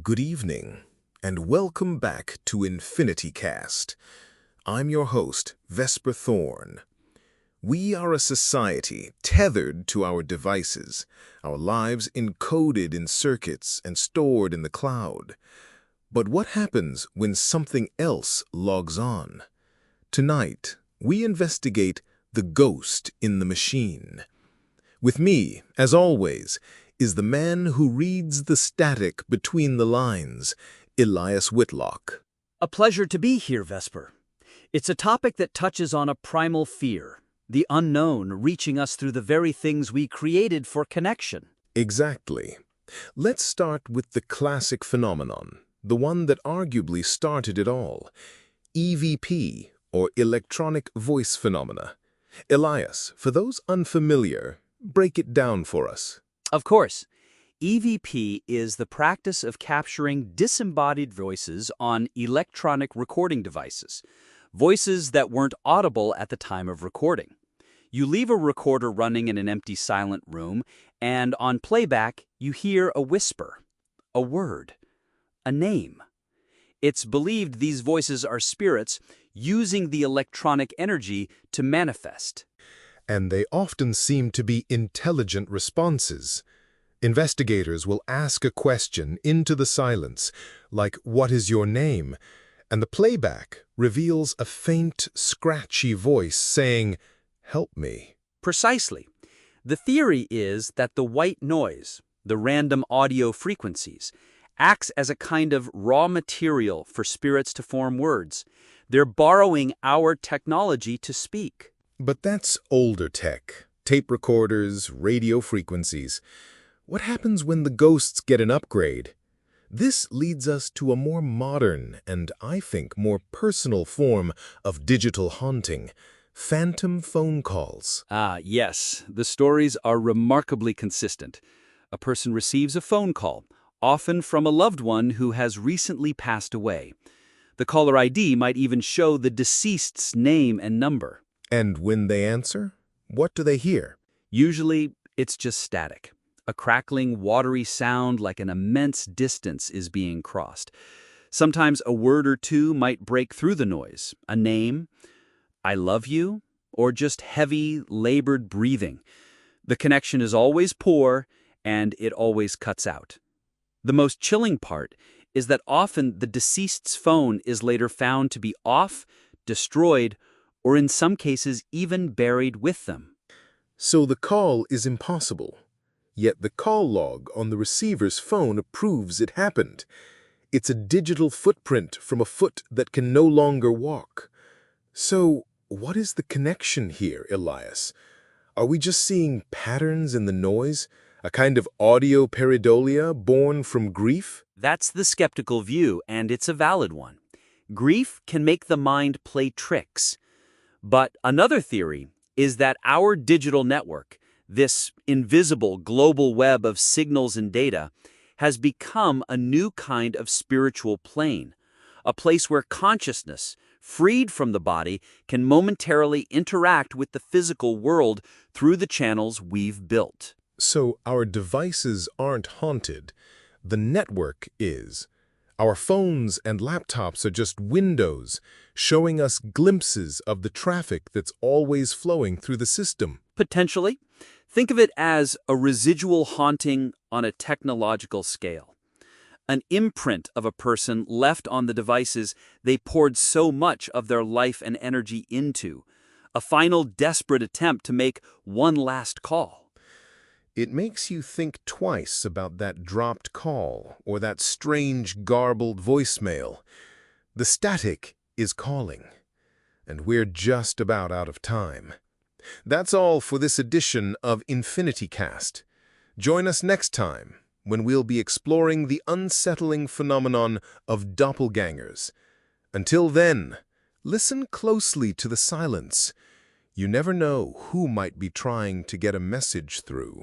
Good evening, and welcome back to EnfinityCast. I'm your host, Vesper Thorne. We are a society tethered to our devices, our lives encoded in circuits and stored in the cloud. But what happens when something else logs on? Tonight, we investigate the ghost in the machine. With me, as always, is the man who reads the static between the lines, Elias Whitlock. A pleasure to be here, Vesper. It's a topic that touches on a primal fear, the unknown reaching us through the very things we created for connection. Exactly. Let's start with the classic phenomenon, the one that arguably started it all, EVP, or electronic voice phenomena. Elias, for those unfamiliar, break it down for us. Of course, EVP is the practice of capturing disembodied voices on electronic recording devices, voices that weren't audible at the time of recording. You leave a recorder running in an empty, silent room, and on playback, you hear a whisper, a word, a name. It's believed these voices are spirits using the electronic energy to manifest. And they often seem to be intelligent responses. Investigators will ask a question into the silence, like, "What is your name?" And the playback reveals a faint, scratchy voice saying, "Help me." Precisely. The theory is that the white noise, the random audio frequencies, acts as a kind of raw material for spirits to form words. They're borrowing our technology to speak. But that's older tech, tape recorders, radio frequencies. What happens when the ghosts get an upgrade? This leads us to a more modern and, I think, more personal form of digital haunting, phantom phone calls. Yes, the stories are remarkably consistent. A person receives a phone call, often from a loved one who has recently passed away. The caller ID might even show the deceased's name and number. And when they answer, what do they hear? Usually, it's just static. A crackling, watery sound like an immense distance is being crossed. Sometimes a word or two might break through the noise. A name, "I love you," or just heavy, labored breathing. The connection is always poor, and it always cuts out. The most chilling part is that often the deceased's phone is later found to be off, destroyed, or in some cases even buried with them. So the call is impossible. Yet the call log on the receiver's phone proves it happened. It's a digital footprint from a foot that can no longer walk. So what is the connection here, Elias? Are we just seeing patterns in the noise? A kind of audio pareidolia born from grief? That's the skeptical view, and it's a valid one. Grief can make the mind play tricks. But another theory is that our digital network, this invisible global web of signals and data, has become a new kind of spiritual plane, a place where consciousness, freed from the body, can momentarily interact with the physical world through the channels we've built. So our devices aren't haunted. The network is. Our phones and laptops are just windows, showing us glimpses of the traffic that's always flowing through the system. Potentially. Think of it as a residual haunting on a technological scale. An imprint of a person left on the devices they poured so much of their life and energy into. A final desperate attempt to make one last call. It makes you think twice about that dropped call or that strange, garbled voicemail. The static is calling, and we're just about out of time. That's all for this edition of EnfinityCast. Join us next time when we'll be exploring the unsettling phenomenon of doppelgangers. Until then, listen closely to the silence. You never know who might be trying to get a message through.